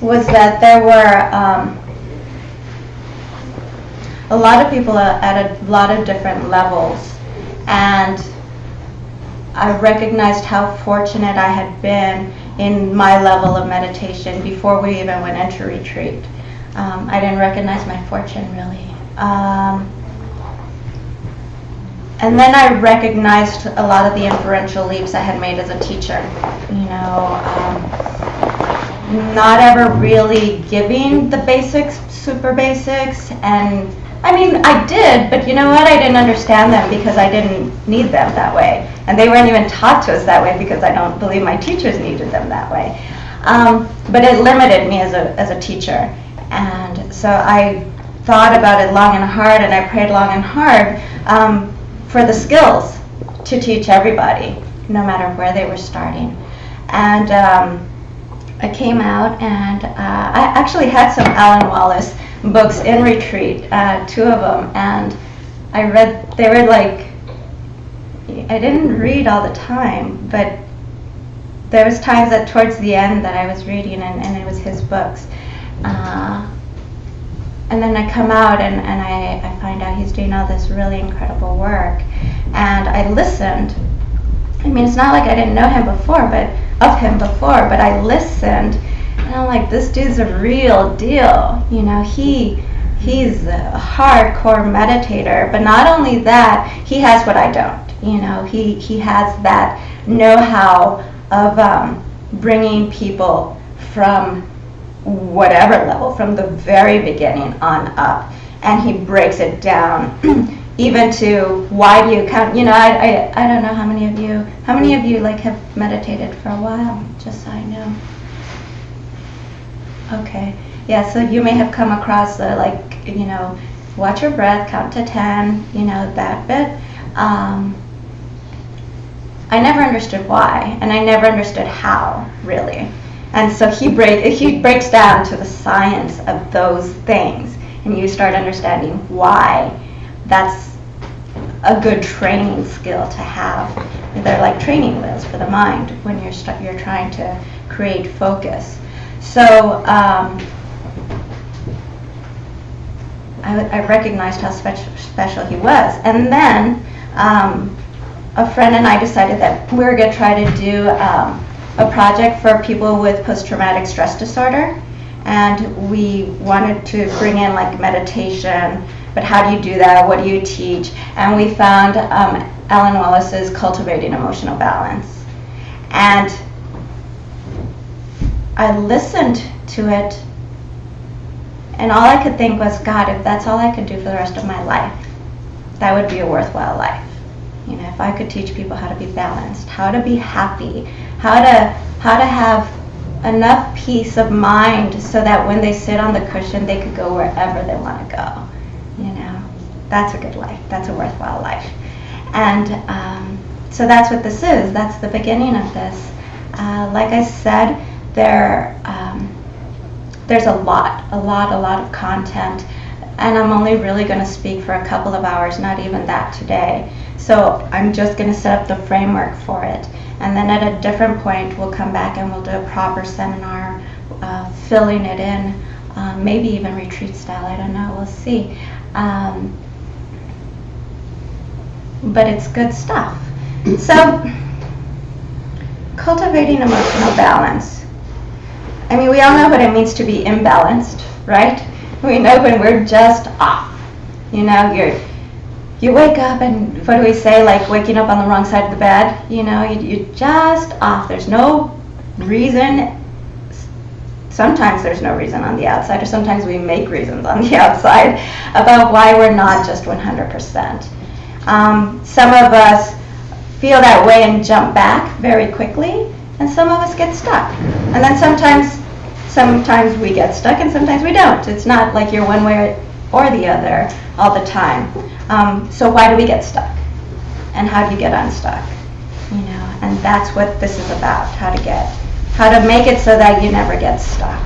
was that there were a lot of people at a lot of different levels, and I recognized how fortunate I had been in my level of meditation before we even went into retreat. I didn't recognize my fortune really. And then I recognized a lot of the inferential leaps I had made as a teacher. You know, not ever really giving the basics, super basics, and I mean, I did, but you know what? I didn't understand them because I didn't need them that way. And they weren't even taught to us that way because I don't believe my teachers needed them that way. But it limited me as a teacher. And so I thought about it long and hard, and I prayed long and hard for the skills to teach everybody, no matter where they were starting. And I came out, and I actually had some Alan Wallace books in retreat, 2 of them, and I read, they were like, I didn't read all the time, but there was times that towards the end that I was reading, and it was his books. And then I come out and I find out he's doing all this really incredible work. And I listened. I mean, it's not like I didn't know him before, but I listened. And I'm like, this dude's a real deal. You know, he's a hardcore meditator. But not only that, he has what I don't. You know, he has that know-how of bringing people from whatever level, from the very beginning on up, and he breaks it down even to why do you count. You know, I don't know how many of you like have meditated for a while, just so I know. Okay, yeah, so you may have come across the, like, you know, watch your breath, count to 10, you know, that bit. I never understood why, and I never understood how, really. And so he breaks down to the science of those things, and you start understanding why that's a good training skill to have. They're like training wheels for the mind when you're trying to create focus. So I recognized how special he was, and then a friend and I decided that we were going to try to do a project for people with post-traumatic stress disorder, and we wanted to bring in like meditation, but how do you do that? What do you teach? And we found Alan Wallace's Cultivating Emotional Balance, and I listened to it, and all I could think was, God, if that's all I could do for the rest of my life, that would be a worthwhile life. You know, if I could teach people how to be balanced, how to be happy, how to have enough peace of mind so that when they sit on the cushion, they could go wherever they want to go. You know, that's a good life. That's a worthwhile life. And so that's what this is. That's the beginning of this. Like I said, there's a lot of content, and I'm only really going to speak for a couple of hours, not even that today. So I'm just going to set up the framework for it. And then at a different point, we'll come back and we'll do a proper seminar, filling it in, maybe even retreat style, I don't know, we'll see. But it's good stuff. So, cultivating emotional balance. I mean, we all know what it means to be imbalanced, right? We know when we're just off. You know, you wake up, and what do we say, like waking up on the wrong side of the bed? You know, you're just off. There's no reason. Sometimes there's no reason on the outside, or sometimes we make reasons on the outside about why we're not just 100%. Some of us feel that way and jump back very quickly, and some of us get stuck. And then sometimes we get stuck, and sometimes we don't. It's not like you're one way or the other all the time. So why do we get stuck? And how do you get unstuck? You know, and that's what this is about, how to make it so that you never get stuck.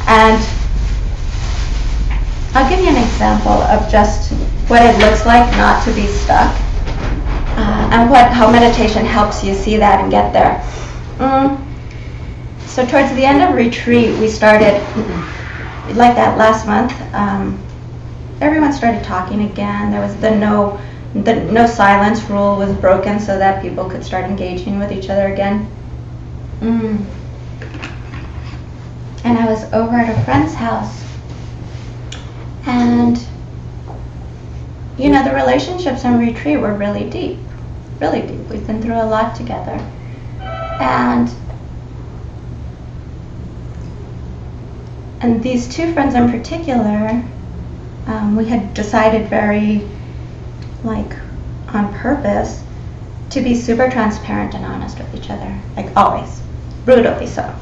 And I'll give you an example of just what it looks like not to be stuck, and how meditation helps you see that and get there. So towards the end of retreat, we started, like that last month, everyone started talking again. There was the no silence rule was broken so that people could start engaging with each other again. And I was over at a friend's house, and the relationships in retreat were really deep, really deep. We've been through a lot together, and these two friends in particular, we had decided very, like, on purpose, to be super transparent and honest with each other, like always, brutally so,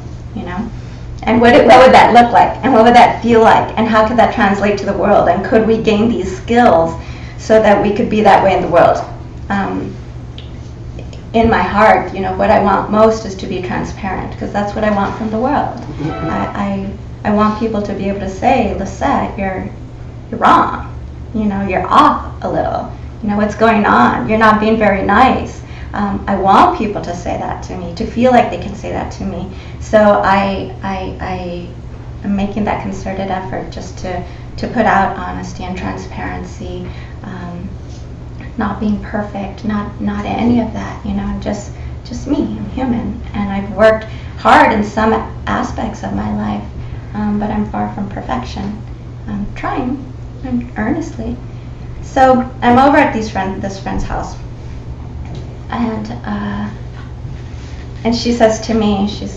And what would that look like? And what would that feel like? And how could that translate to the world? And could we gain these skills so that we could be that way in the world? In my heart, what I want most is to be transparent, because that's what I want from the world. I want people to be able to say, Lisette, you're wrong. You're off a little. What's going on? You're not being very nice. I want people to say that to me, to feel like they can say that to me. So I am making that concerted effort just to put out honesty and transparency, not being perfect, not any of that, just me. I'm human, and I've worked hard in some aspects of my life, but I'm far from perfection. I'm trying, earnestly. So I'm over at this friend's house, and she says to me, she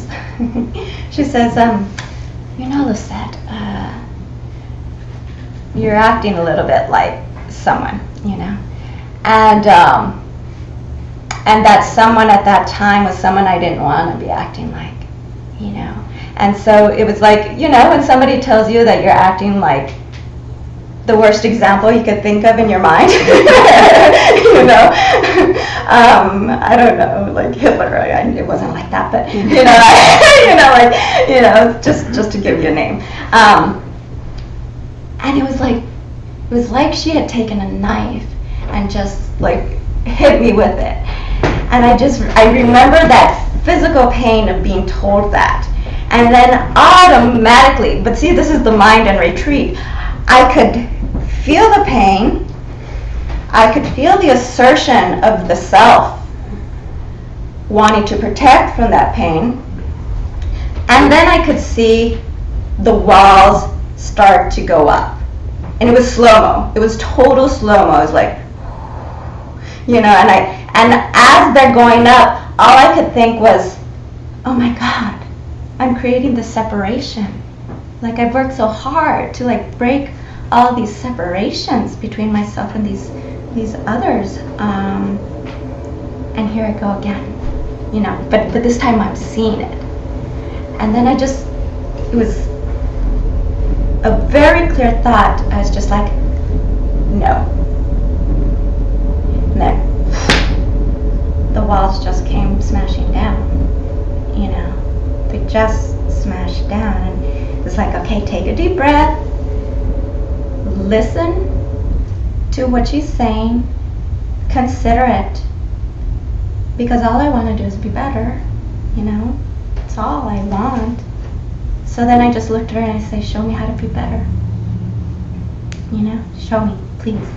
says, Lisette, you're acting a little bit like someone, and that someone at that time was someone I didn't want to be acting like, and so it was like, when somebody tells you that you're acting like the worst example you could think of in your mind, I don't know, like Hitler. It wasn't like that, but just to give you a name. And it was like she had taken a knife and just like hit me with it. And I remember that physical pain of being told that, and then automatically, but see, this is the mind and retreat. I could feel the pain. I could feel the assertion of the self wanting to protect from that pain. And then I could see the walls start to go up. And it was slow-mo. It was total slow-mo. It was like, and as they're going up, all I could think was, oh my God, I'm creating this separation. Like, I've worked so hard to like break all these separations between myself and these others, and here I go again, but this time I'm seeing it. And then it was a very clear thought. I was just like, no. And then the walls just came smashing down, they just smashed down. And it's like, okay, take a deep breath. Listen to what she's saying, consider it, because all I want to do is be better, it's all I want. So then I just looked at her and I say, show me how to be better, show me, please.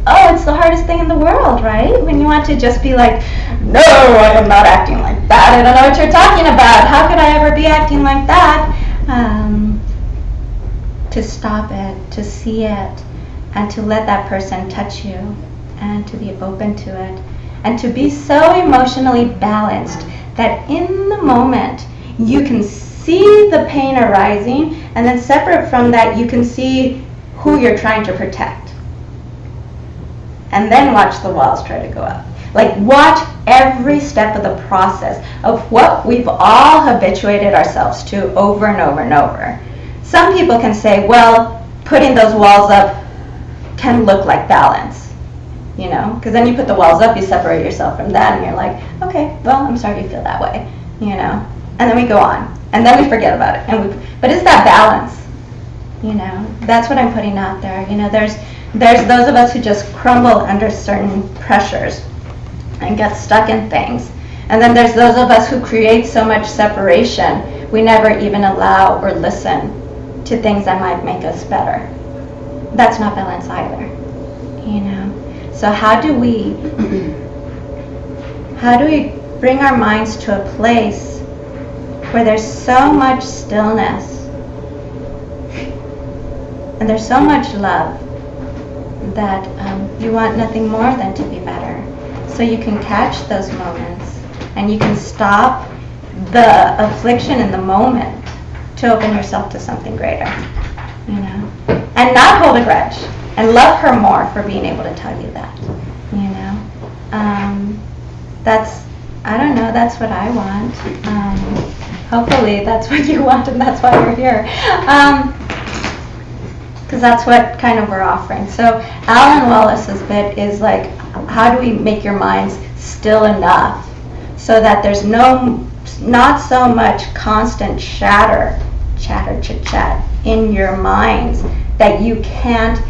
Oh, it's the hardest thing in the world, right? When you want to just be like, no, I am not acting like that, I don't know what you're talking about, how could I ever be acting like that? To stop it, to see it, and to let that person touch you, and to be open to it, and to be so emotionally balanced that in the moment you can see the pain arising, and then separate from that you can see who you're trying to protect. And then watch the walls try to go up. Like, watch every step of the process of what we've all habituated ourselves to over and over and over. Some people can say, well, putting those walls up can look like balance, because then you put the walls up, you separate yourself from that, and you're like, okay, well, I'm sorry you feel that way, and then we go on, and then we forget about it. But it's that balance, that's what I'm putting out there. There's those of us who just crumble under certain pressures and get stuck in things. And then there's those of us who create so much separation, we never even allow or listen to things that might make us better. That's not balance either, you know. So how do we bring our minds to a place where there's so much stillness and there's so much love that you want nothing more than to be better. So you can catch those moments and you can stop the affliction in the moment to open yourself to something greater, you know, and not hold a grudge and love her more for being able to tell you that, you know. I don't know, that's what I want. Hopefully that's what you want, and that's why we're here. Because that's what kind of we're offering. So Alan Wallace's bit is like, how do we make your minds still enough so that there's not so much constant chatter, chit-chat in your minds that you can't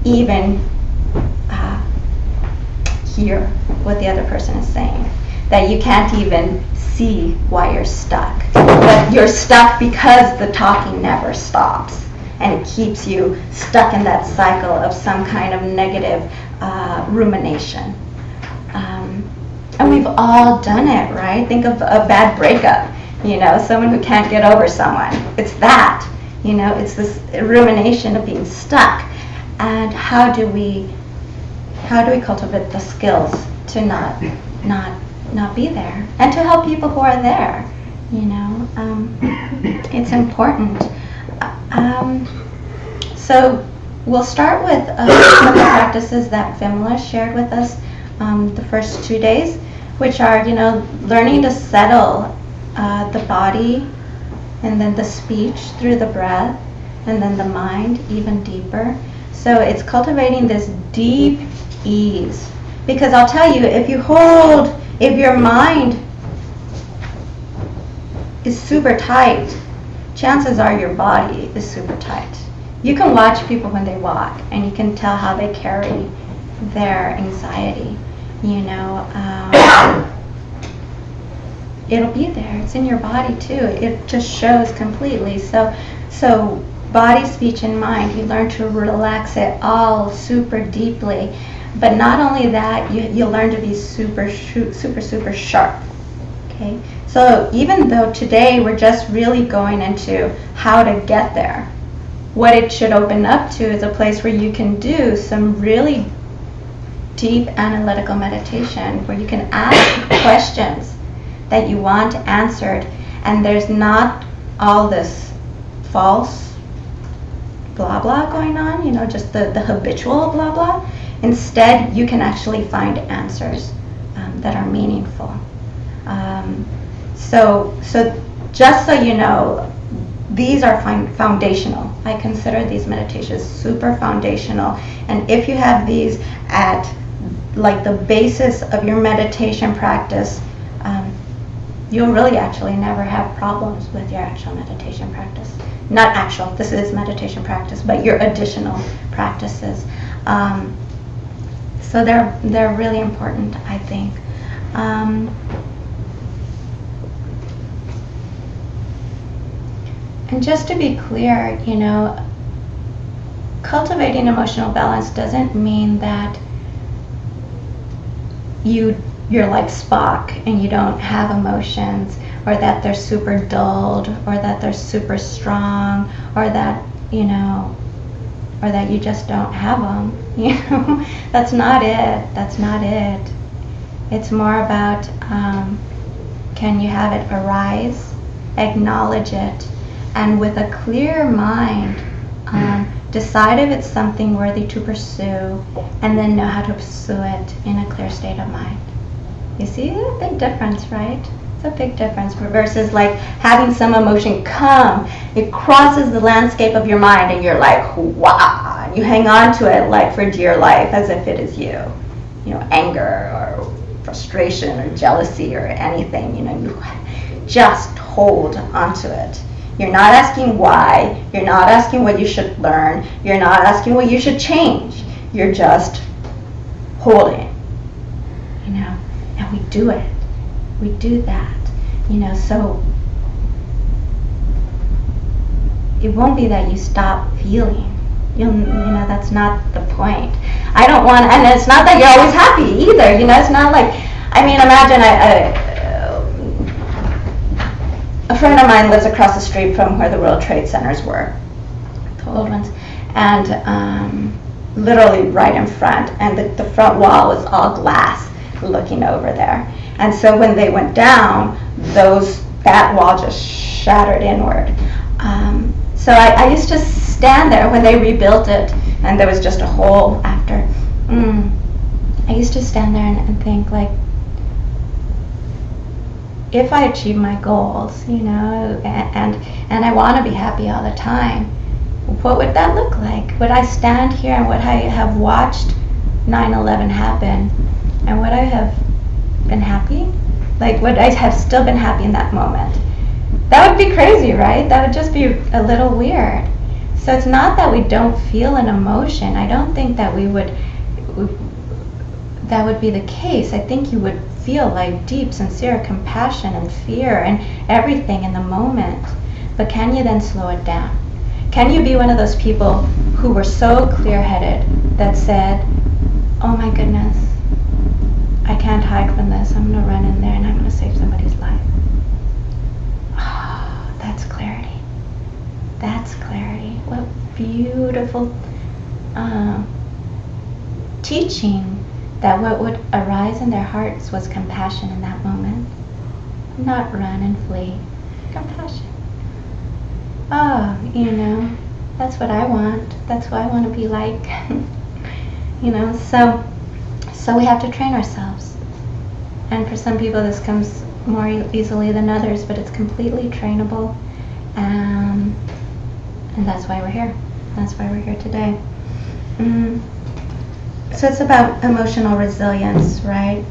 even hear what the other person is saying, that you can't even see why you're stuck. But you're stuck because the talking never stops, and it keeps you stuck in that cycle of some kind of negative rumination. And we've all done it, right? Think of a bad breakup, you know, someone who can't get over someone. It's that, you know, it's this rumination of being stuck. And how do we cultivate the skills to not be there, and to help people who are there, you know? It's important. So we'll start with some of the practices that Vimla shared with us the first 2 days, which are, you know, learning to settle the body, and then the speech through the breath, and then the mind even deeper. So it's cultivating this deep ease. Because I'll tell you, if your mind is super tight, chances are your body is super tight. You can watch people when they walk, and you can tell how they carry their anxiety, you know. It'll be there. It's in your body too. It just shows completely. So body, speech, and mind, you learn to relax it all super deeply. But not only that, you learn to be super sharp. Okay? So even though today we're just really going into how to get there, what it should open up to is a place where you can do some really deep analytical meditation, where you can ask questions that you want answered, and there's not all this false blah blah going on, you know, just the habitual blah blah. Instead, you can actually find answers that are meaningful. So just so you know, these are foundational. I consider these meditations super foundational. And if you have these at like the basis of your meditation practice, you'll really actually never have problems with your actual meditation practice. Not actual, this is meditation practice, but your additional practices. So they're really important, I think. And just to be clear, you know, cultivating emotional balance doesn't mean that you're like Spock and you don't have emotions, or that they're super dulled, or that they're super strong, or that, you know, or that you just don't have them, you know. That's not it. It's more about, can you have it arise, acknowledge it, and with a clear mind, decide if it's something worthy to pursue, and then know how to pursue it in a clear state of mind. You see a big difference, right? It's a big difference versus like having some emotion come, it crosses the landscape of your mind, and you're like, wow, and you hang on to it like for dear life, as if it is you. You know, anger or frustration or jealousy or anything, you know, you just hold onto it. You're not asking why, you're not asking what you should learn, you're not asking what you should change, you're just holding, you know, and we do it. We do that, so it won't be that you stop feeling. That's not the point. I don't want, and it's not that you're always happy either. It's not like, imagine a friend of mine lives across the street from where the World Trade Centers were, the old ones, and literally right in front, and the front wall was all glass looking over there. And so when they went down, that wall just shattered inward. So I used to stand there when they rebuilt it, and there was just a hole after. I used to stand there and think, like, if I achieve my goals, and I want to be happy all the time, what would that look like? Would I stand here and would I have watched 9/11 happen, and would I have been happy? Like, would I have still been happy in that moment? That would be crazy, right? That would just be a little weird. So it's not that we don't feel an emotion. I don't think that that would be the case. I think you would feel like deep, sincere compassion and fear and everything in the moment. But can you then slow it down? Can you be one of those people who were so clear-headed that said, oh my goodness, I can't hide from this. I'm going to run in there and I'm going to save somebody's life. Oh, that's clarity. That's clarity. What beautiful teaching that what would arise in their hearts was compassion in that moment. Not run and flee. Compassion. Oh, that's what I want. That's what I want to be like. So we have to train ourselves. And for some people this comes more easily than others, but it's completely trainable. And that's why we're here. That's why we're here today. So it's about emotional resilience, right?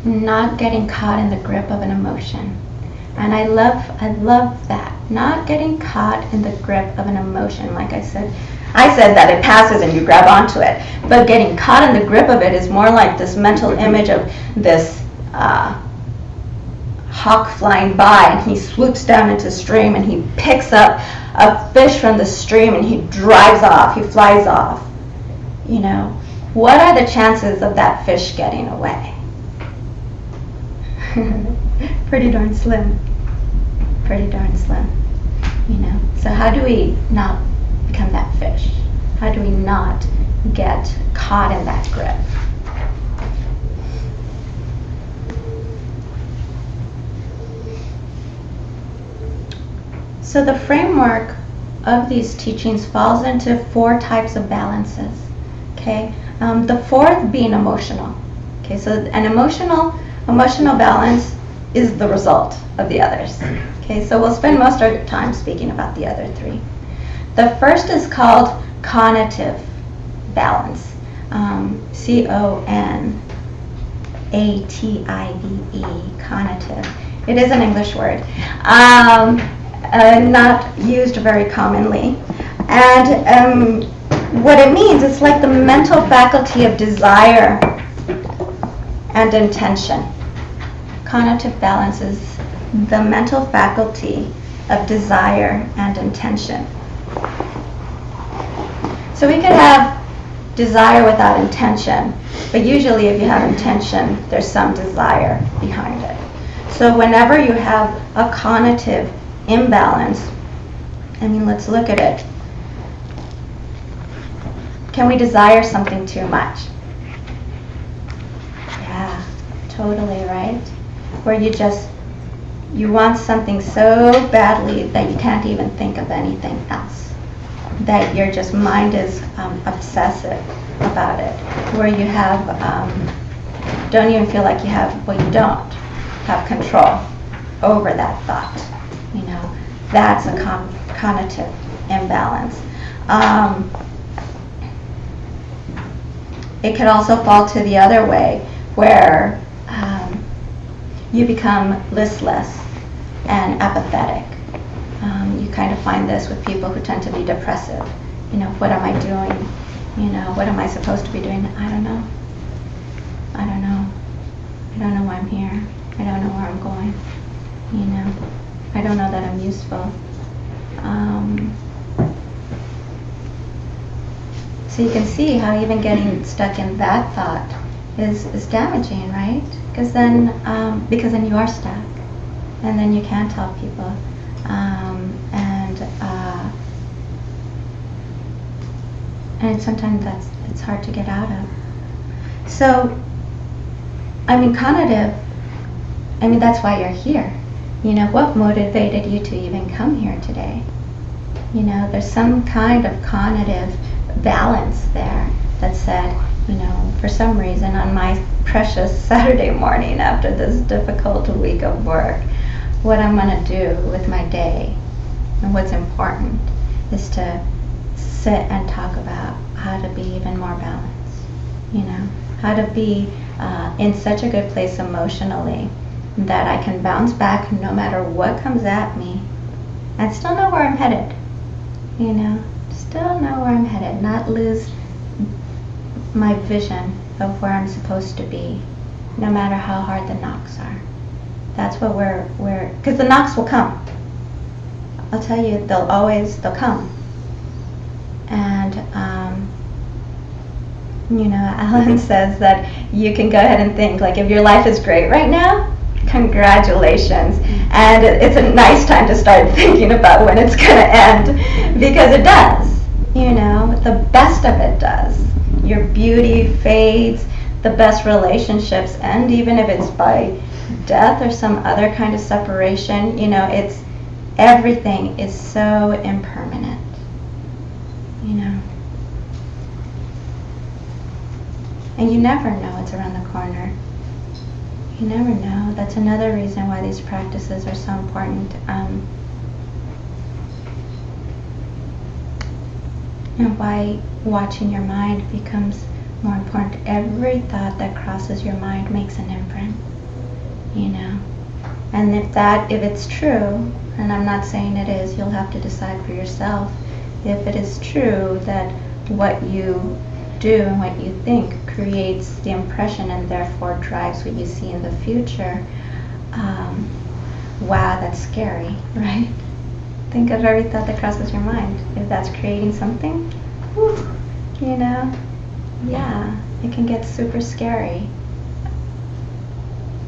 Not getting caught in the grip of an emotion. And I love that. Not getting caught in the grip of an emotion. Like I said that it passes and you grab onto it. But getting caught in the grip of it is more like this mental image of this hawk flying by, and he swoops down into the stream and he picks up a fish from the stream and he drives off, he flies off. What are the chances of that fish getting away? Pretty darn slim. Pretty darn slim. So how do we not become that fish? How do we not get caught in that grip? So the framework of these teachings falls into 4 types of balances. Okay, the 4th being emotional. Okay, so an emotional balance is the result of the others. Okay, so we'll spend most of our time speaking about the other 3. The first is called Conative Balance. C-O-N-A-T-I-V-E, Conative. It is an English word. Not used very commonly. And what it means, it's like the mental faculty of desire and intention. Conative balance is the mental faculty of desire and intention. So we could have desire without intention, but usually if you have intention, there's some desire behind it. So whenever you have a conative imbalance, let's look at it. Can we desire something too much? Yeah, totally, right? Where you want something so badly that you can't even think of anything else. That your mind is obsessive about it. Where you don't even feel like you don't have control over that thought. That's a conative imbalance. It could also fall to the other way, where you become listless and apathetic. You kind of find this with people who tend to be depressive. What am I doing? What am I supposed to be doing? I don't know. don't know why I'm here. I don't know where I'm going. You know, I don't know that I'm useful. So you can see how even getting stuck in that thought is damaging, right? Because then you are stuck, and then you can't help people, and sometimes it's hard to get out of. So, I mean, that's why you're here. You know, what motivated you to even come here today? You know, there's some kind of cognitive balance there that said, you know, for some reason on my precious Saturday morning after this difficult week of work, what I'm going to do with my day and what's important is to sit and talk about how to be even more balanced, you know, how to be in such a good place emotionally that I can bounce back no matter what comes at me and still know where I'm headed, you know, still know where I'm headed, not lose my vision of where I'm supposed to be, no matter how hard the knocks are. That's what because the knocks will come. I'll tell you, they'll come. And, you know, Alan says that you can go ahead and think, like, if your life is great right now, congratulations. And it's a nice time to start thinking about when it's going to end, because it does. You know, the best of it does. Your beauty fades, the best relationships end, even if it's by death or some other kind of separation. You know, everything is so impermanent, you know. And you never know what's around the corner. You never know. That's another reason why these practices are so important. And why watching your mind becomes more important. Every thought that crosses your mind makes an imprint, you know. And if it's true, and I'm not saying it is, you'll have to decide for yourself, if it is true that what you do and what you think creates the impression and therefore drives what you see in the future, wow, that's scary, right? Think of every thought that crosses your mind. If that's creating something, whew, you know, yeah, it can get super scary.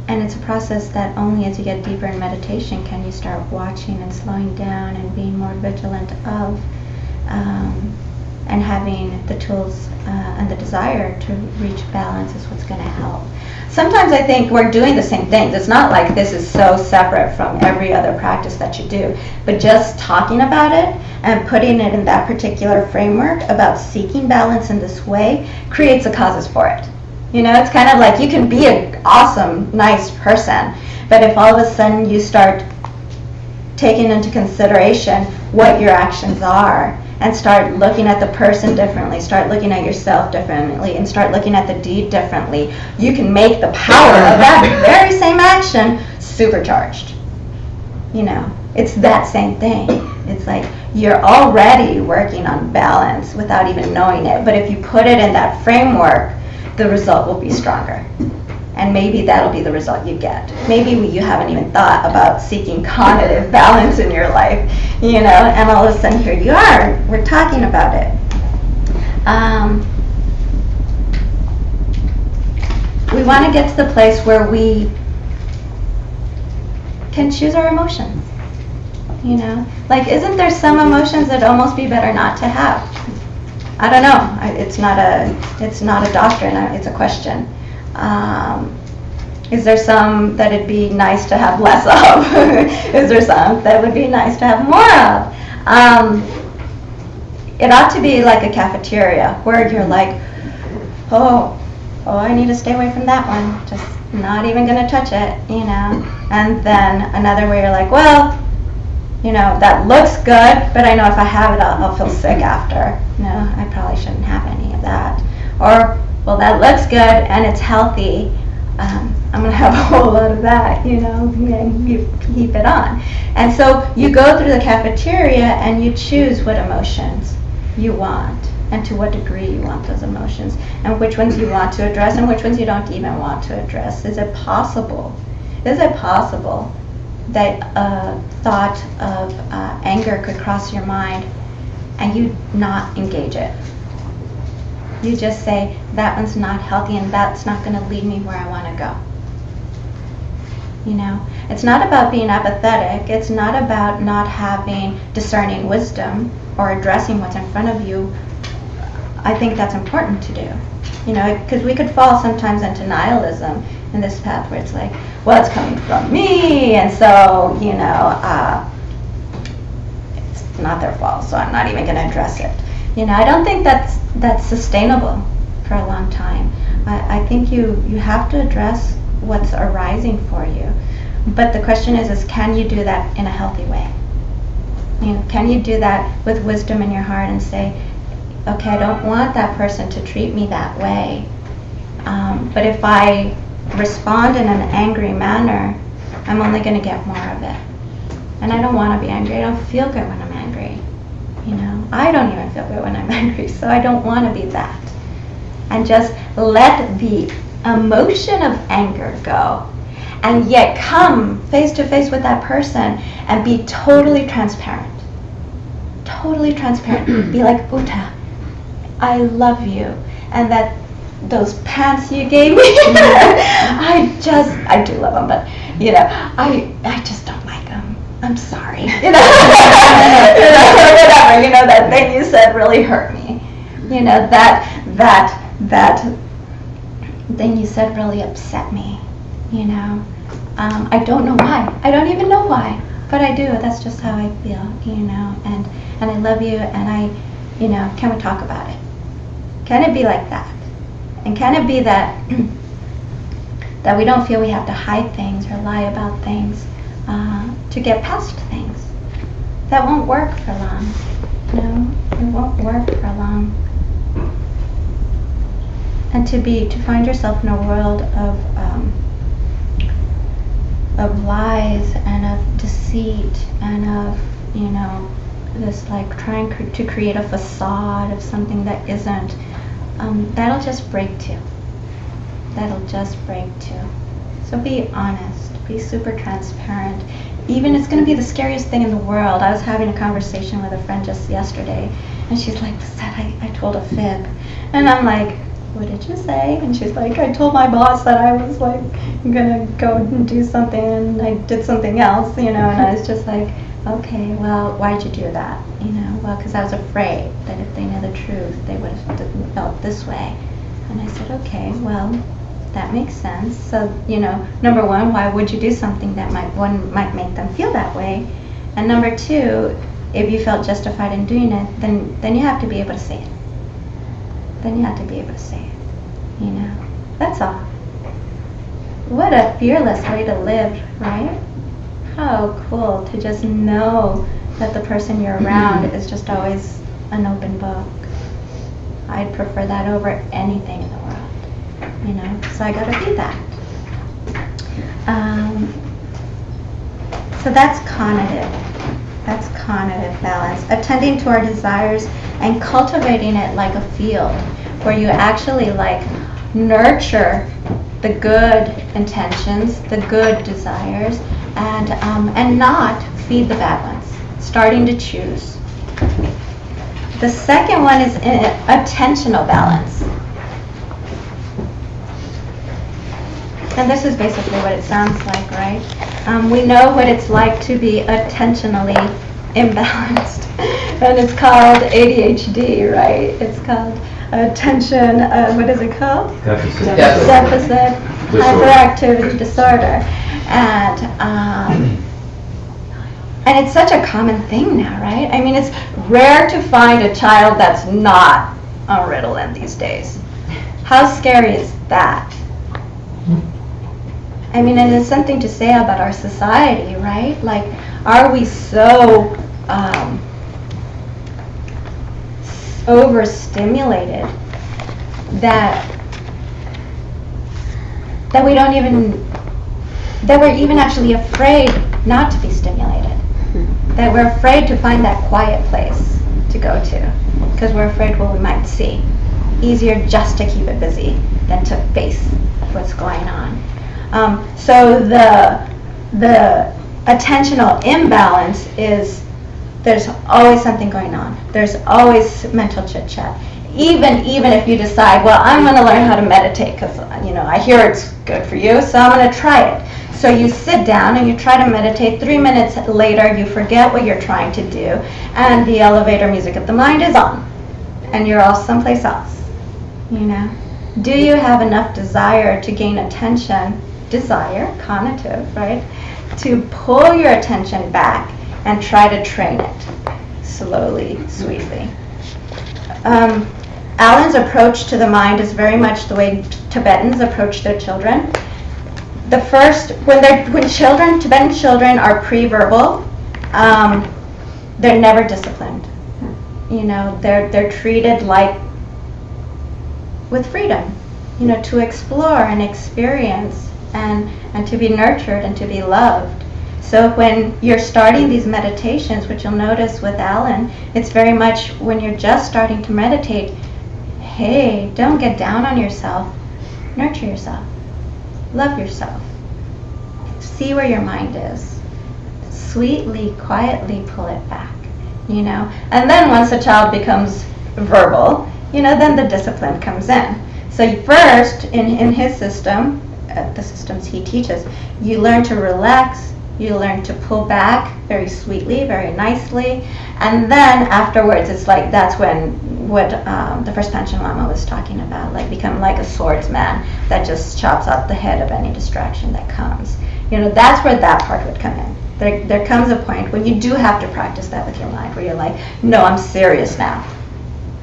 And it's a process that only as you get deeper in meditation can you start watching and slowing down and being more vigilant of, and having the tools and the desire to reach balance is what's going to help. Sometimes I think we're doing the same things. It's not like this is so separate from every other practice that you do, but just talking about it and putting it in that particular framework about seeking balance in this way creates the causes for it. You know, it's kind of like you can be an awesome, nice person, but if all of a sudden you start taking into consideration what your actions are and start looking at the person differently, start looking at yourself differently, and start looking at the deed differently, you can make the power of that very same action supercharged. You know, it's that same thing. It's like you're already working on balance without even knowing it, but if you put it in that framework, the result will be stronger. And maybe that'll be the result you get. Maybe you haven't even thought about seeking cognitive balance in your life, you know, and all of a sudden here you are, we're talking about it. We want to get to the place where we can choose our emotions, you know. Like, isn't there some emotions that almost be better not to have? I don't know. It's not a doctrine. It's a question. Is there some that it'd be nice to have less of? Is there some that would be nice to have more of? It ought to be like a cafeteria where you're like, oh, I need to stay away from that one. Just not even going to touch it, you know. And then another where you're like, well, you know, that looks good, but I know if I have it, I'll feel sick after. No, I probably shouldn't have any of that. Or, well, that looks good and it's healthy. I'm going to have a whole lot of that, you know, and you keep it on. And so you go through the cafeteria and you choose what emotions you want. and to what degree you want those emotions, and which ones you want to address and which ones you don't even want to address. Is it possible that a thought of anger could cross your mind and you not engage it? You just say, that one's not healthy and that's not going to lead me where I want to go. You know, it's not about being apathetic. It's not about not having discerning wisdom or addressing what's in front of you. I think that's important to do. You know, because we could fall sometimes into nihilism in this path where it's like, well, it's coming from me, and so, you know, it's not their fault, so I'm not even going to address it. You know, I don't think that's sustainable for a long time. I think you have to address what's arising for you. But the question is can you do that in a healthy way? You know, can you do that with wisdom in your heart and say, okay, I don't want that person to treat me that way. But if I respond in an angry manner, I'm only going to get more of it. And I don't want to be angry. I don't feel good when I'm angry. You know, I don't even feel good when I'm angry, so I don't want to be that. And just let the emotion of anger go, and yet come face to face with that person and be totally transparent. Totally transparent. Be like, Uta, I love you, and that those pants you gave me, I do love them, but you know, I just don't like them. I'm sorry. You know, whatever. You know, that thing you said really hurt me. You know, that thing you said really upset me. You know, I don't know why. I don't even know why, but I do. That's just how I feel. You know, and I love you, and you know, can we talk about it? Can it be like that? And can it be that that we don't feel we have to hide things or lie about things to get past things? That won't work for long. No, it won't work for long. And to find yourself in a world of lies and of deceit and of, you know, this like trying to create a facade of something that isn't, that'll just break too. That'll just break too. So be honest, be super transparent. Even it's going to be the scariest thing in the world. I was having a conversation with a friend just yesterday, and she's like, Lisette, I told a fib. And I'm like, what did you say? And she's like, I told my boss that I was like gonna go and do something, and I did something else, you know. And I was just like, okay, well, why'd you do that? You know, well, because I was afraid that if they knew the truth, they would have felt this way. And I said, okay, well, that makes sense. So, you know, number one, why would you do something that might make them feel that way? And number two, if you felt justified in doing it, then you have to be able to say it. Then you have to be able to say it. You know, that's all. What a fearless way to live, right? How cool to just know that the person you're around is just always an open book. I'd prefer that over anything in the world, you know, so I gotta be that. So that's conative. That's conative balance. Attending to our desires and cultivating it like a field where you actually like nurture the good intentions, the good desires, and not feed the bad ones. Starting to choose. The second one is attentional balance. And this is basically what it sounds like, right? We know what it's like to be attentionally imbalanced. And it's called ADHD, right? It's called attention, what is it called? Deficit hyperactivity disorder. And it's such a common thing now, right? I mean, it's rare to find a child that's not a Ritalin these days. How scary is that? I mean, and it's something to say about our society, right? Like, are we so overstimulated that we don't even, that we're even actually afraid not to be stimulated? That we're afraid to find that quiet place to go to because we're afraid what we might see. Easier just to keep it busy than to face what's going on. So the attentional imbalance is there's always something going on. There's always mental chit chat. Even if you decide, well, I'm going to learn how to meditate because I hear it's good for you, so I'm going to try it. So you sit down and you try to meditate. 3 minutes later, you forget what you're trying to do, and the elevator music of the mind is on, and you're all someplace else. Do you have enough desire to gain attention? Desire, conative, right? To pull your attention back and try to train it slowly, sweetly. Alan's approach to the mind is very much the way Tibetans approach their children. When Tibetan children are pre-verbal, they're never disciplined. They're treated like with freedom, to explore and experience and to be nurtured and to be loved. So when you're starting these meditations, which you'll notice with Alan, it's very much when you're just starting to meditate, hey, don't get down on yourself. Nurture yourself. Love yourself. See where your mind is. Sweetly, quietly pull it back, And then once a child becomes verbal, then the discipline comes in. So first, in his system, the systems he teaches, you learn to relax, you learn to pull back very sweetly, very nicely, and then afterwards it's like that's when what the first Panchen Lama was talking about, like become like a swordsman that just chops off the head of any distraction that comes. That's where that part would come in. There comes a point when you do have to practice that with your mind, where you're like, no, I'm serious now.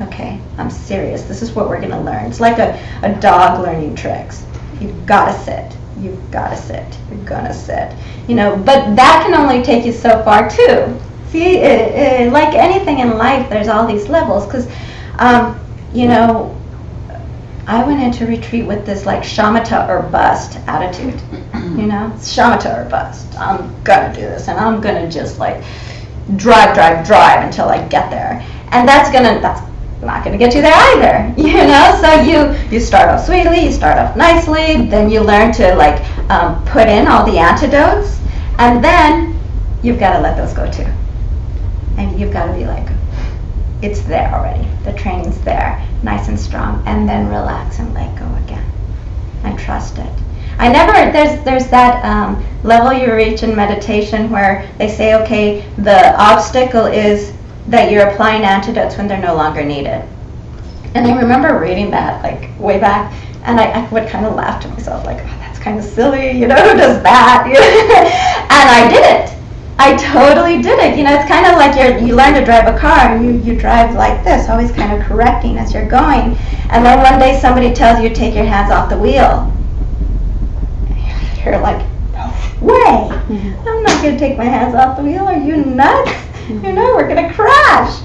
Okay, I'm serious. This is what we're going to learn. It's like a dog learning tricks. You've got to sit. You've got to sit. You're going to sit. But that can only take you so far, too. See, like anything in life, there's all these levels. Because, I went into retreat with this, like, shamatha or bust attitude. Shamatha or bust. I'm going to do this, and I'm going to just, like, drive until I get there. And that's not going to get you there either, So you start off sweetly, you start off nicely, then you learn to put in all the antidotes, and then you've got to let those go too. And you've got to be like, it's there already. The training's there, nice and strong, and then relax and let go again, and trust it. There's that level you reach in meditation where they say, okay, the obstacle is that you're applying antidotes when they're no longer needed. And I remember reading that way back, and I would kind of laugh to myself, like, oh, that's kind of silly, who does that? And I did it. I totally did it. It's kind of like you learn to drive a car, and you drive like this, always kind of correcting as you're going. And then one day somebody tells you to take your hands off the wheel. You're like, no way. I'm not going to take my hands off the wheel. Are you nuts? We're going to crash.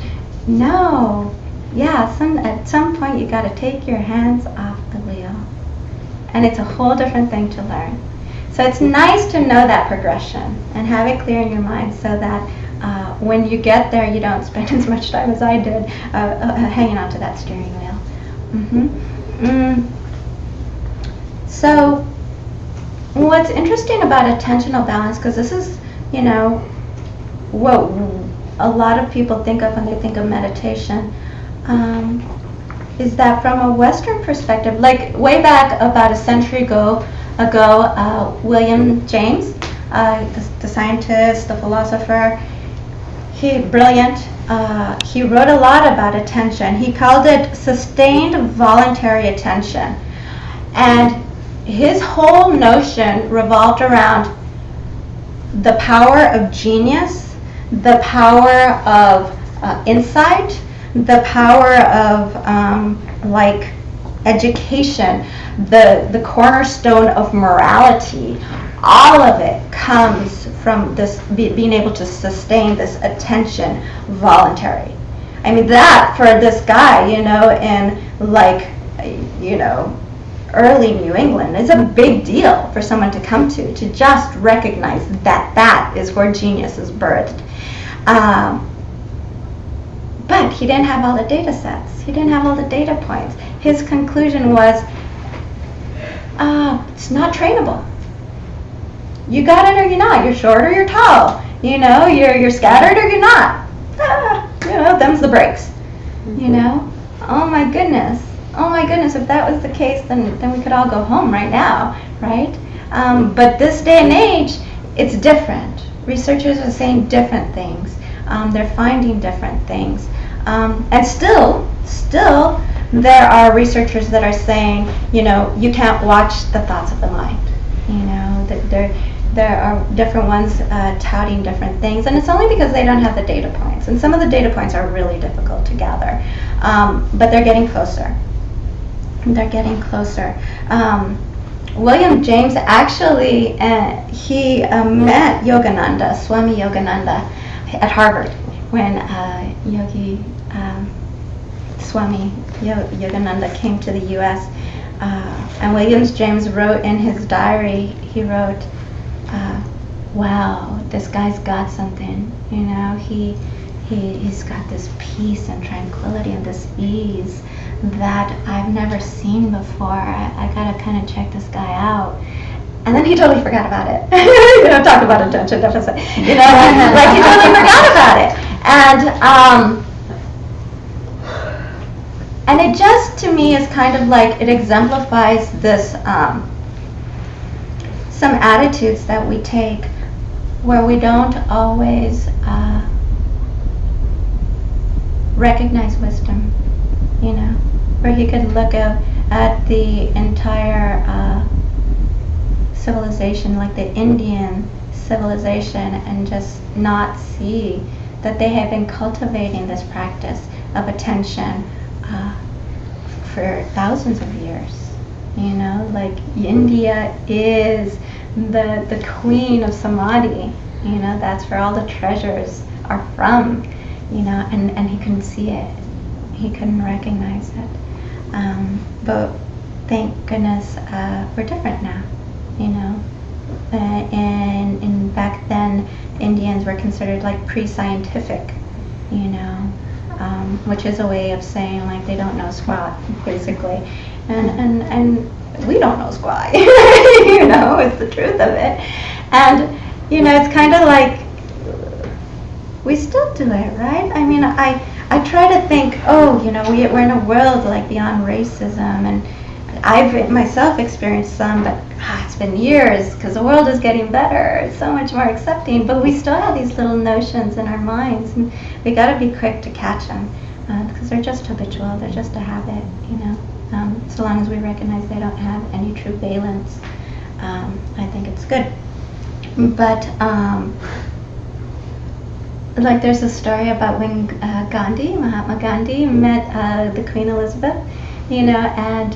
No. Yeah, at some point you got to take your hands off the wheel. And it's a whole different thing to learn. So it's nice to know that progression and have it clear in your mind so that when you get there, you don't spend as much time as I did hanging onto that steering wheel. So what's interesting about attentional balance, because this is, what a lot of people think of when they think of meditation, is that from a Western perspective, like way back about a century ago, William James, the scientist, the philosopher, brilliant. He wrote a lot about attention. He called it sustained voluntary attention. And his whole notion revolved around the power of genius, the power of insight, the power of education, the cornerstone of morality. All of it comes from this being able to sustain this attention voluntary. I mean, that for this guy, in early New England is a big deal for someone to come to just recognize that that is where genius is birthed. But But he didn't have all the data sets. He didn't have all the data points. His conclusion was, it's not trainable. You got it or you're not. You're short or you're tall. You know, you're scattered or you're not. You know, them's the breaks. You know? Oh my goodness. Oh my goodness, if that was the case, then we could all go home right now, right? But this day and age, it's different. Researchers are saying different things. They're finding different things. And still, there are researchers that are saying, you know, you can't watch the thoughts of the mind. You know, there are different ones touting different things, and it's only because they don't have the data points. And some of the data points are really difficult to gather, but they're getting closer. They're getting closer. William James actually, he met Yogananda, Swami Yogananda, at Harvard when Yogi Swami Yogananda came to the U.S. And William James wrote in his diary, he wrote, wow, this guy's got something, you know, he's got this peace and tranquility and this ease that I've never seen before. I gotta kind of check this guy out. And then he totally forgot about it. You know, talk about attention deficit. You know, like he totally forgot about it. And it just, to me, is kind of like, it exemplifies this, some attitudes that we take where we don't always recognize wisdom, you know, where you could look at the entire civilization, like the Indian civilization, and just not see that they have been cultivating this practice of attention for thousands of years. You know, like India is the queen of samadhi. You know, that's where all the treasures are from. You know, and he couldn't see it. He couldn't recognize it. But thank goodness we're different now. You know, and back then Indians were considered like pre-scientific. You know, which is a way of saying like they don't know squat, basically. And we don't know squat. You know, it's the truth of it. And you know, it's kind of like we still do it, right? I mean, I try to think, oh, you know, we're in a world like beyond racism, and I've myself experienced some, but it's been years because the world is getting better. It's so much more accepting, but we still have these little notions in our minds, and we got to be quick to catch them because they're just habitual. They're just a habit, you know. So long as we recognize they don't have any true valence, I think it's good. But like there's a story about when Mahatma Gandhi met the Queen Elizabeth, you know, and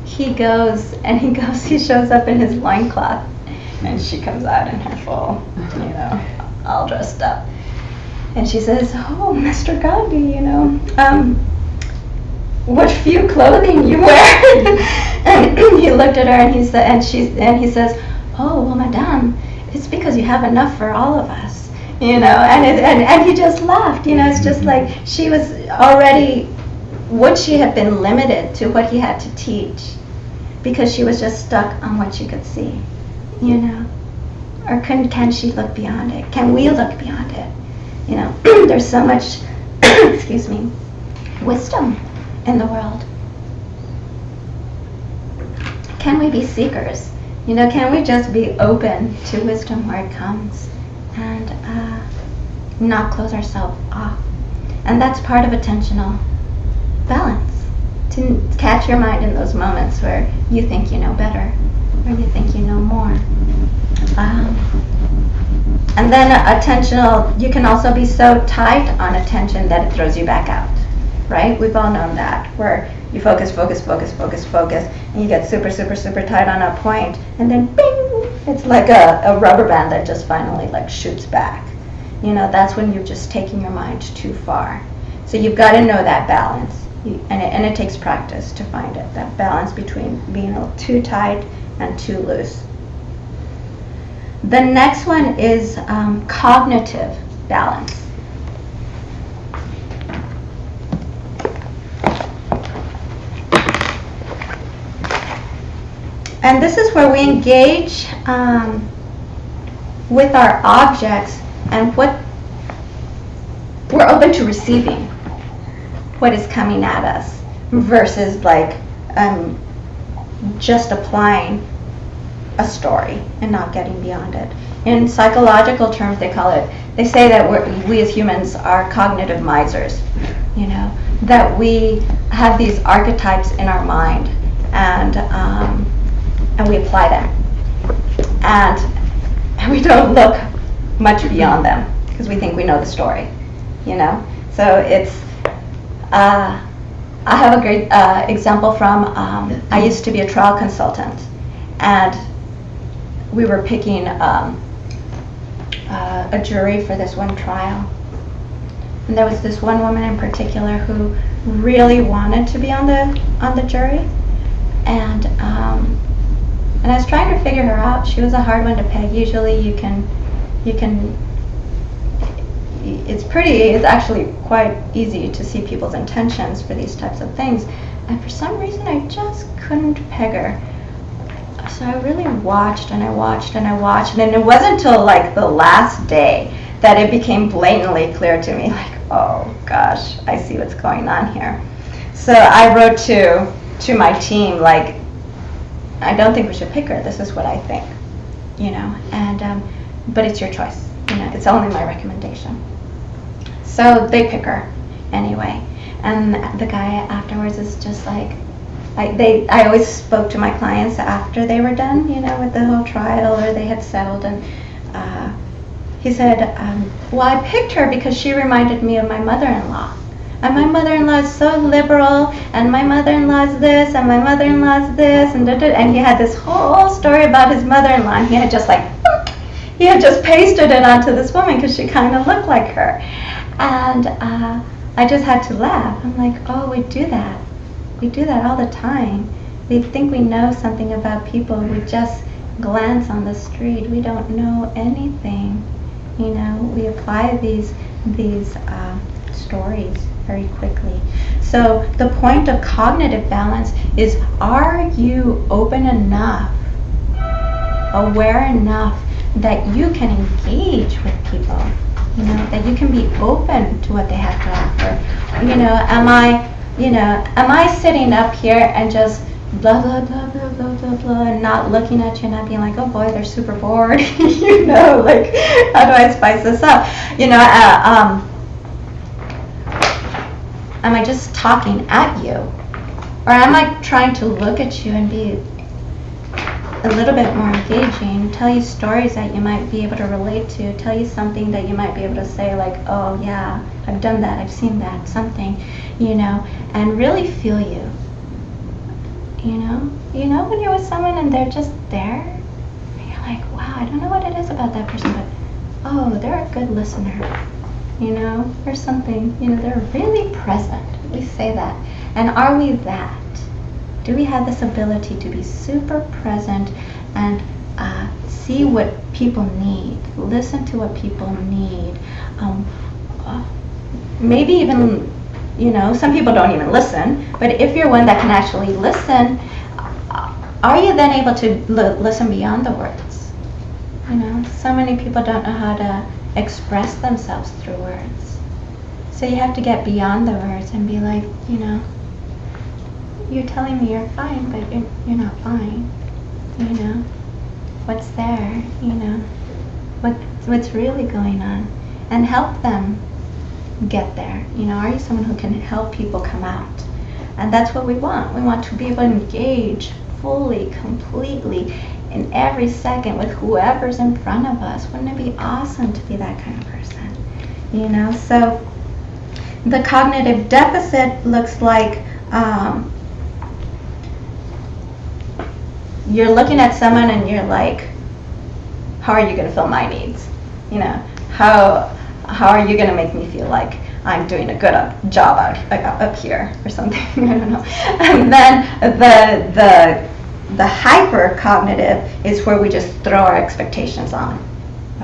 he shows up in his loincloth, and she comes out in her full, you know, all dressed up. And she says, oh, Mr. Gandhi, you know, what few clothing you wear. And he looked at her and he said, and he says, oh, well, madame, it's because you have enough for all of us, you know. And he just laughed, you know. It's just like she was already, would she have been limited to what he had to teach because she was just stuck on what she could see, you know? Or can she look beyond it? Can we look beyond it? You know, there's so much, excuse me, wisdom in the world. Can we be seekers? You know, can we just be open to wisdom where it comes and not close ourselves off? And that's part of attentional balance, to catch your mind in those moments where you think you know better or you think you know more. And then attentional, you can also be so tight on attention that it throws you back out, right? We've all known that, where you focus, and you get super tight on a point, and then bing, it's like a rubber band that just finally like shoots back. You know, that's when you're just taking your mind too far. So you've got to know that balance, and it takes practice to find it, that balance between being a little too tight and too loose. The next one is cognitive balance. And this is where we engage with our objects and what we're open to receiving what is coming at us versus like just applying a story and not getting beyond it. In psychological terms, they say that we as humans are cognitive misers, you know, that we have these archetypes in our mind and we apply them. And we don't look much beyond them because we think we know the story, you know. So it's, I have a great example from, I used to be a trial consultant, and we were picking a jury for this one trial. And there was this one woman in particular who really wanted to be on the jury, and I was trying to figure her out. She was a hard one to peg. Usually you can it's actually quite easy to see people's intentions for these types of things, and for some reason I just couldn't peg her. So I really watched and I watched and I watched, and it wasn't until like the last day that it became blatantly clear to me, like, oh gosh, I see what's going on here. So I wrote to my team, like, I don't think we should pick her. This is what I think, you know. And but it's your choice, you know. It's only my recommendation. So they pick her anyway, and the guy afterwards is just like, I always spoke to my clients after they were done, you know, with the whole trial, or they had settled, and he said, well, I picked her because she reminded me of my mother-in-law. And my mother-in-law is so liberal, and my mother-in-law is this, and my mother-in-law is this, and and he had this whole story about his mother-in-law, and he had just like, he had just pasted it onto this woman because she kind of looked like her. And I just had to laugh. I'm like, oh, we do that. We do that all the time. We think we know something about people. We just glance on the street. We don't know anything. You know, we apply these stories very quickly. So the point of cognitive balance is, are you open enough, aware enough that you can engage with people, you know, that you can be open to what they have to offer. You know, am I sitting up here and just blah, blah, blah, blah, blah, blah, blah, and not looking at you and not being like, oh boy, they're super bored, you know, like, how do I spice this up? You know, am I just talking at you? Or am I trying to look at you and be a little bit more engaging, tell you stories that you might be able to relate to, tell you something that you might be able to say like, oh yeah, I've done that, I've seen that, something, you know, and really feel you. You know when you're with someone and they're just there, and you're like, wow, I don't know what it is about that person, but oh, they're a good listener. You know, or something, you know, they're really present. We say that. And are we that? Do we have this ability to be super present and see what people need, listen to what people need? Maybe even, you know, some people don't even listen, but if you're one that can actually listen, are you then able to listen beyond the words? You know, so many people don't know how to express themselves through words. So you have to get beyond the words and be like, you know, you're telling me you're fine, but you're not fine. You know, what's there? You know, what's really going on, and help them get there. You know, are you someone who can help people come out? And that's what we want. We want to be able to engage fully, completely, in every second with whoever's in front of us. Wouldn't it be awesome to be that kind of person? You know, so the cognitive deficit looks like you're looking at someone and you're like, how are you going to fill my needs? You know, how are you going to make me feel like I'm doing a good job up here or something? I don't know. And then the hyper-cognitive is where we just throw our expectations on,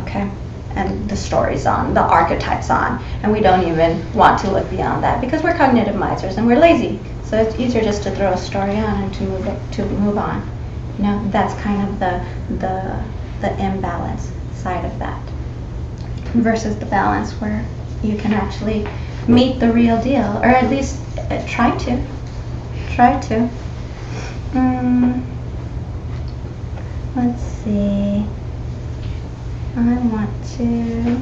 okay? And the stories on, the archetypes on, and we don't even want to look beyond that because we're cognitive misers and we're lazy. So it's easier just to throw a story on and to move on, You know, that's kind of the imbalance side of that, versus the balance where you can actually meet the real deal, or at least try to. Let's see. I want to.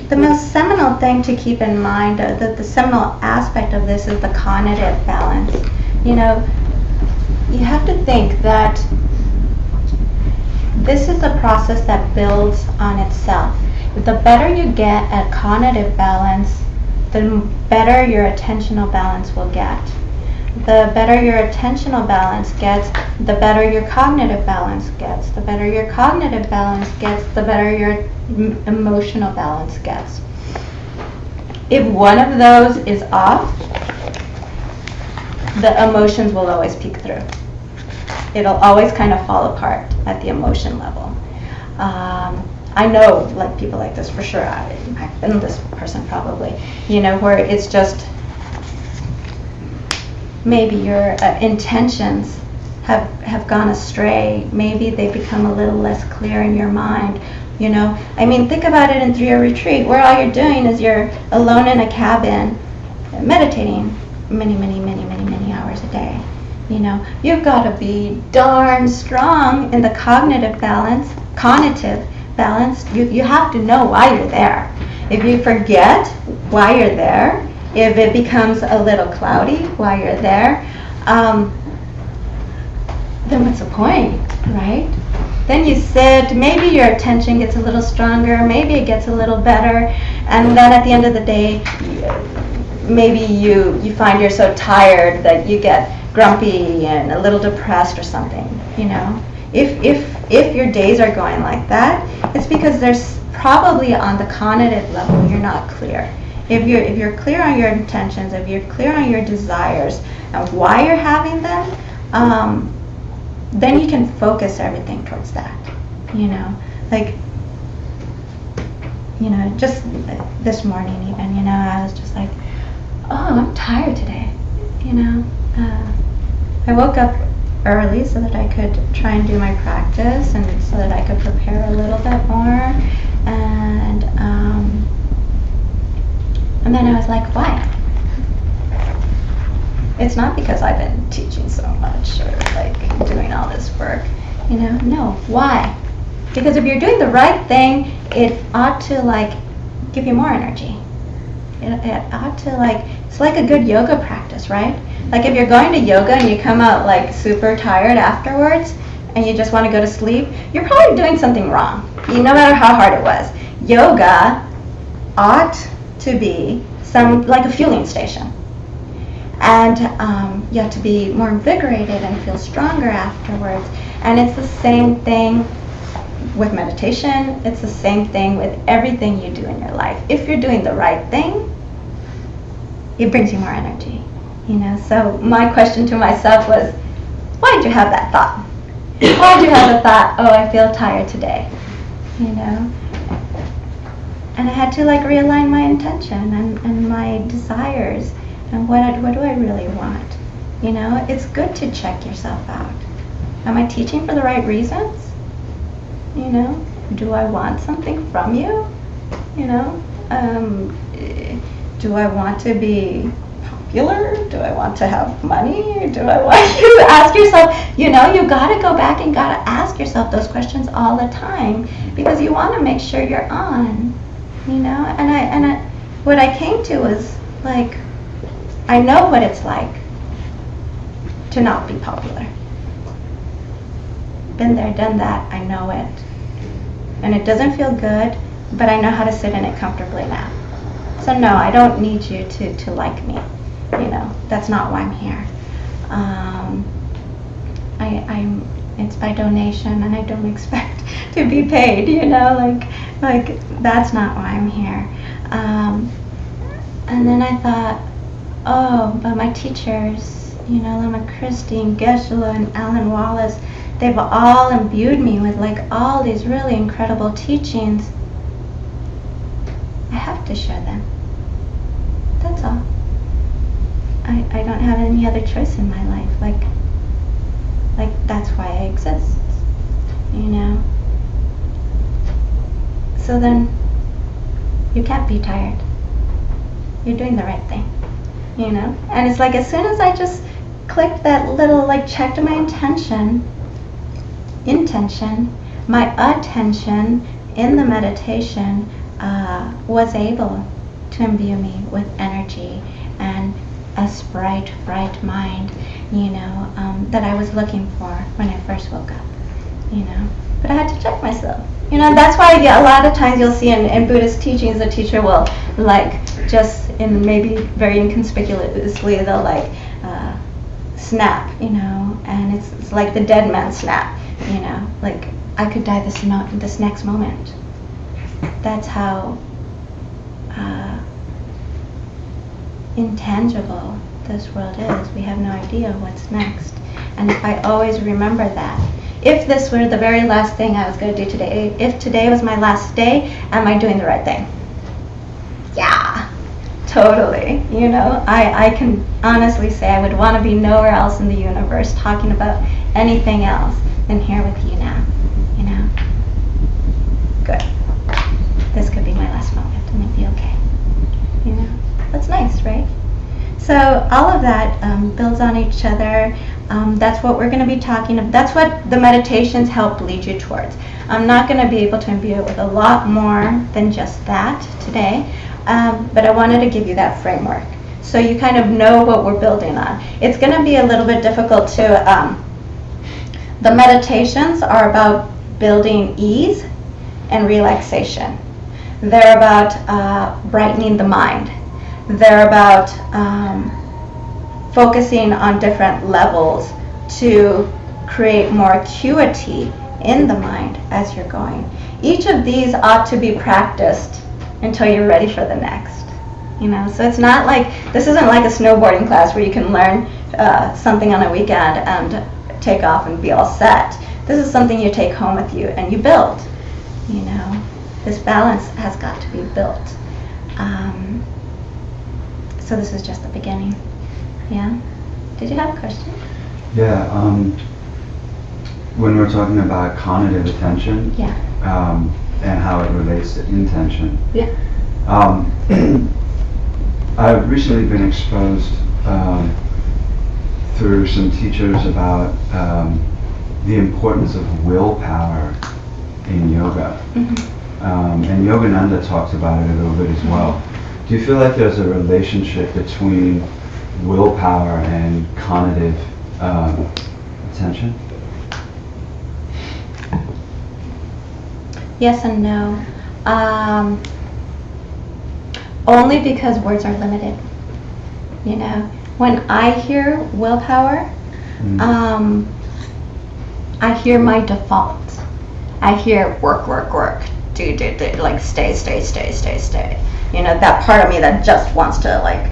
The most seminal thing to keep in mind, the seminal aspect of this is the conative balance. You know, you have to think that this is a process that builds on itself. The better you get at conative balance, the better your attentional balance will get. The better your attentional balance gets, the better your cognitive balance gets. The better your cognitive balance gets, the better your emotional balance gets. If one of those is off, the emotions will always peek through. It'll always kind of fall apart at the emotion level. I know like people like this for sure. I've been this person probably, you know, where it's just maybe your intentions have gone astray. Maybe they become a little less clear in your mind. You know, I mean, think about it in 3-year retreat, where all you're doing is you're alone in a cabin, meditating many hours a day. You know, you've got to be darn strong in the conative balance. You have to know why you're there. If you forget why you're there, if it becomes a little cloudy while you're there, then what's the point, right? Then you sit, maybe your attention gets a little stronger, maybe it gets a little better, and then at the end of the day, maybe you find you're so tired that you get grumpy and a little depressed or something, you know? If your days are going like that, it's because there's probably on the conative level you're not clear. If you're clear on your intentions, if you're clear on your desires and why you're having them, then you can focus everything towards that. You know, like, you know, just this morning even, you know, I was just like, oh, I'm tired today. You know, I woke up early so that I could try and do my practice and so that I could prepare a little bit more, and then I was like, why? It's not because I've been teaching so much or like doing all this work, you know, no, why? Because if you're doing the right thing, it ought to like give you more energy. It ought to like, it's like a good yoga practice, right? Like if you're going to yoga and you come out like super tired afterwards and you just want to go to sleep, you're probably doing something wrong, no matter how hard it was. Yoga ought to be like a fueling station. And you have to be more invigorated and feel stronger afterwards. And it's the same thing with meditation. It's the same thing with everything you do in your life. If you're doing the right thing, it brings you more energy. You know, so my question to myself was, why did you have that thought? Why did you have the thought, oh, I feel tired today? You know? And I had to like realign my intention and my desires and what do I really want? You know, it's good to check yourself out. Am I teaching for the right reasons? You know, do I want something from you? You know, do I want to be popular? Do I want to have money? Do I want you ask yourself, you know, you got to go back and got to ask yourself those questions all the time because you want to make sure you're on, you know, and I what I came to was like, I know what it's like to not be popular. Been there, done that, I know it. And it doesn't feel good, but I know how to sit in it comfortably now. So no, I don't need you to like me. You know, that's not why I'm here. It's by donation and I don't expect to be paid, you know, like that's not why I'm here. And then I thought, oh, but my teachers, you know, Lama Christine, Geshe-la, and Alan Wallace, they've all imbued me with like all these really incredible teachings. I have to share them. That's all. I don't have any other choice in my life. Like that's why I exist, you know? So then you can't be tired. You're doing the right thing, you know? And it's like as soon as I just clicked that little, like checked my intention, my attention in the meditation was able to imbue me with energy and a bright mind, you know, that I was looking for when I first woke up, you know. But I had to check myself, you know. And that's why a lot of times you'll see in Buddhist teachings, the teacher will like just in maybe very inconspicuously they'll like snap, you know, and it's like the dead man snap, you know, like I could die this next moment. That's how intangible this world is. We have no idea what's next. And I always remember that. If this were the very last thing I was going to do today, if today was my last day, am I doing the right thing? Yeah, totally. You know, I can honestly say I would want to be nowhere else in the universe talking about anything else than here with you now, you know. Good. This could be my last moment and it'd be okay, you know. That's nice, right? So all of that builds on each other. That's what we're going to be talking about. That's what the meditations help lead you towards. I'm not going to be able to imbue it with a lot more than just that today, but I wanted to give you that framework so you kind of know what we're building on. It's going to be a little bit difficult to, the meditations are about building ease and relaxation. They're about brightening the mind. They're about focusing on different levels to create more acuity in the mind as you're going. Each of these ought to be practiced until you're ready for the next. You know, so it's not like, this isn't like a snowboarding class where you can learn something on a weekend and take off and be all set. This is something you take home with you and you build. You know, this balance has got to be built. So this is just the beginning. Yeah? Did you have a question? Yeah, when we're talking about cognitive attention, yeah, and how it relates to intention. Yeah. I've recently been exposed through some teachers about the importance of willpower in yoga. Mm-hmm. And Yogananda talks about it a little bit as well. Do you feel like there's a relationship between willpower and cognitive attention? Yes and no. Only because words are limited. You know, when I hear willpower, I hear my default. I hear work, do, like stay. You know, that part of me that just wants to like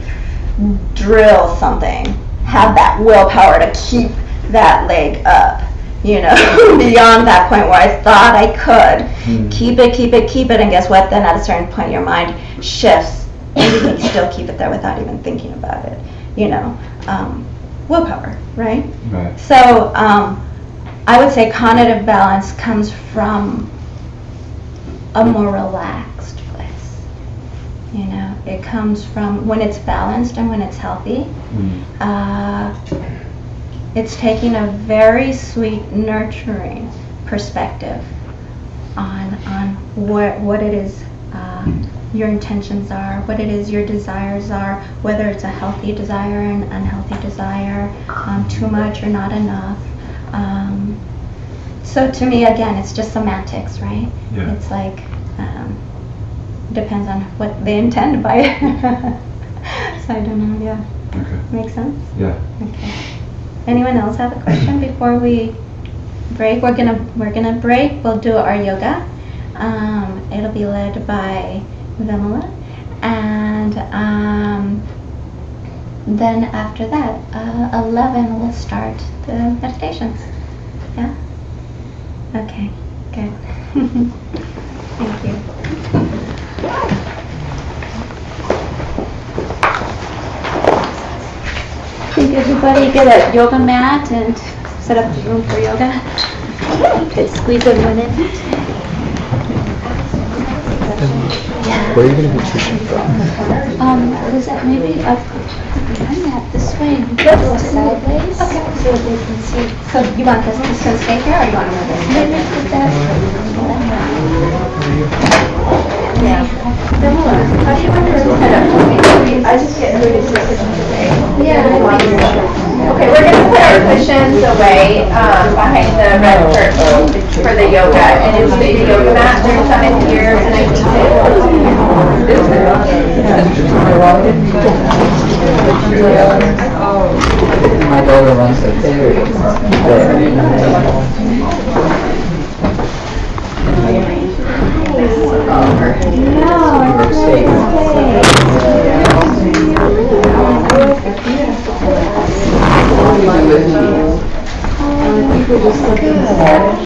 drill something, have that willpower to keep that leg up, you know, beyond that point where I thought I could. Keep it, and guess what? Then at a certain point your mind shifts and you can still keep it there without even thinking about it, you know. Willpower, right? Right. So I would say cognitive balance comes from a more relaxed place. You know, it comes from when it's balanced and when it's healthy. It's taking a very sweet, nurturing perspective on what it is your intentions are, what it is your desires are, whether it's a healthy desire or an unhealthy desire, too much or not enough. So to me, again, it's just semantics, right? Yeah. It's like, depends on what they intend by it. So I don't know, yeah. Okay. Make sense? Yeah. Okay. Anyone else have a question before we break? We're gonna break. We'll do our yoga. It'll be led by Vimala, and then after that, 11 we'll start the meditations. Yeah. Okay, good. Thank you. Did everybody get a yoga mat and set up the room for yoga? Okay, squeeze everyone in. Where are you going to be teaching from? Lisette, maybe up behind that, this way, and go sideways, so that they can see. So you want this to stay here, or you want to move it? Maybe put that. Yeah. How do you want this set up? I just get rid of the cushions away. Yeah. Okay, we're going to put our cushions away behind the red curtain for the yoga, and it'll be the yoga mat. There's some in here, and I can My daughter runs a theory department there.